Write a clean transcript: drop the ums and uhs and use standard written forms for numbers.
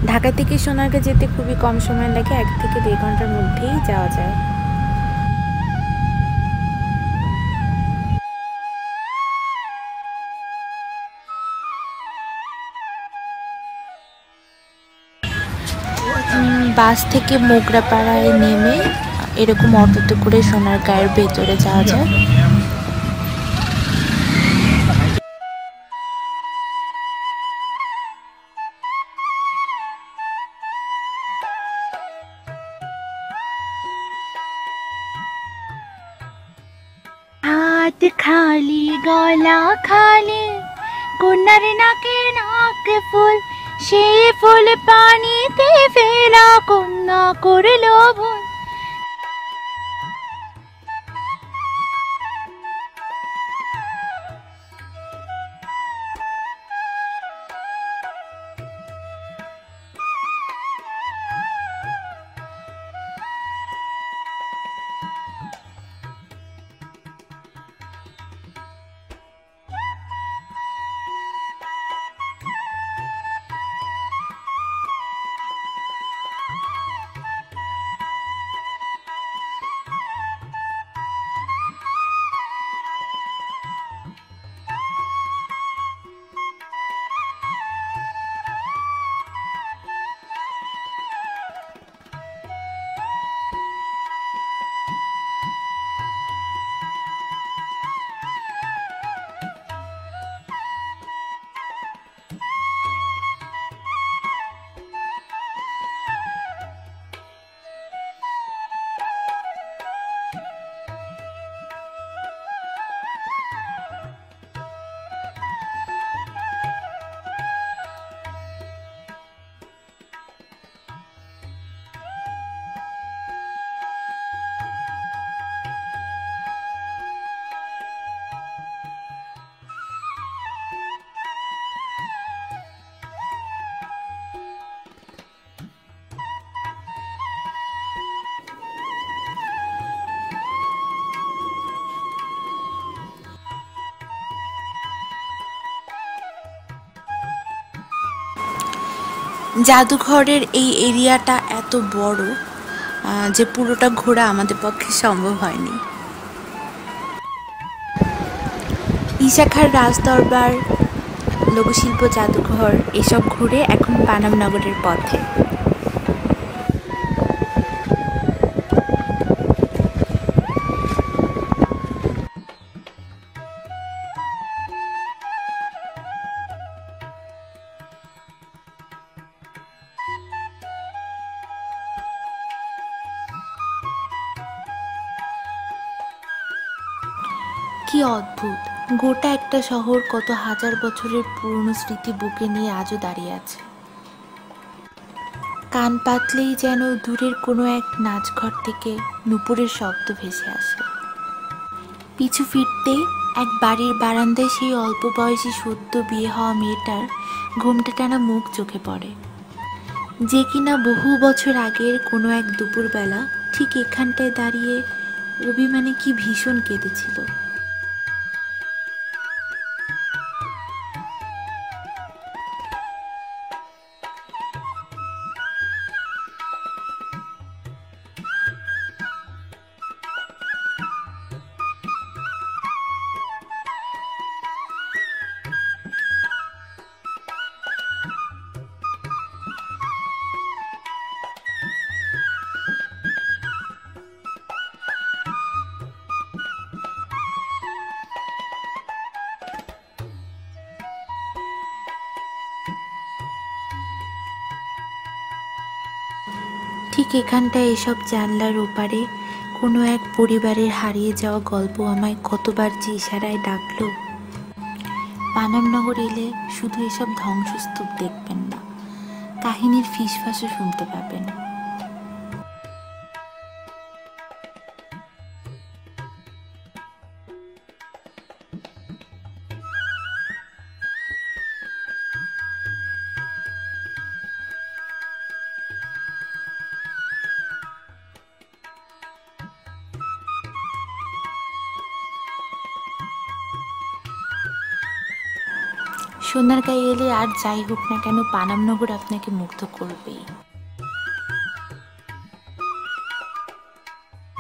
ঢাকা থেকে সোনারগাঁ যেতে খুবই কম সময় লাগে, 1 থেকে 1.5 ঘন্টার মধ্যেই যাওয়া যায়। বাস থেকে মোগরাপাড়ায় নেমে এরকম অটোতে করে সোনারগাঁয়ের ভেতরে যাওয়া যায়। हाथ खाली गला खाली कन्यार नाके नाक फुल से फुल पानीते फेला कन्या करलो भूल। জাদুঘরের এই এরিয়াটা এত বড় যে পুরোটা ঘোরা আমাদের পক্ষে সম্ভব হয়নি। ঈশাখার রাজদরবার, লোকশিল্প জাদুঘর এসব ঘুরে এখন পানাম নগরের পথে। কি অদ্ভুত, গোটা একটা শহর কত হাজার বছরের পুরনো স্মৃতি বুকে নিয়ে আজও দাঁড়িয়ে আছে। কান পাতলেই যেন দূরের কোনো এক নাচঘর থেকে নূপুরের শব্দ ভেসে আসে। পিছু ফিরতেই এক বাড়ির বারান্দায় সেই অল্প বয়সী সদ্য বিয়ে হওয়া মেয়েটার ঘোমটা টানা মুখ চোখে পড়ে, যে কিনা বহু বছর আগের কোনো এক দুপুরবেলা ঠিক এখানটায় দাঁড়িয়ে অভিমানে কি ভীষণ কেঁদেছিল। ঠিক এখানটায় এসব জানলার ওপারে কোনো এক পরিবারের হারিয়ে যাওয়া গল্প আমায় কতবার যে ইশারায় ডাকলো। পানামনগর এলে শুধু এসব ধ্বংসস্তূপ দেখবেন না, কাহিনীর ফিসফাসও শুনতে পাবেন। সোনারগাঁয়ে এলে আর যাই হোক না কেন পানামনগর আপনাকে মুগ্ধ করবেই।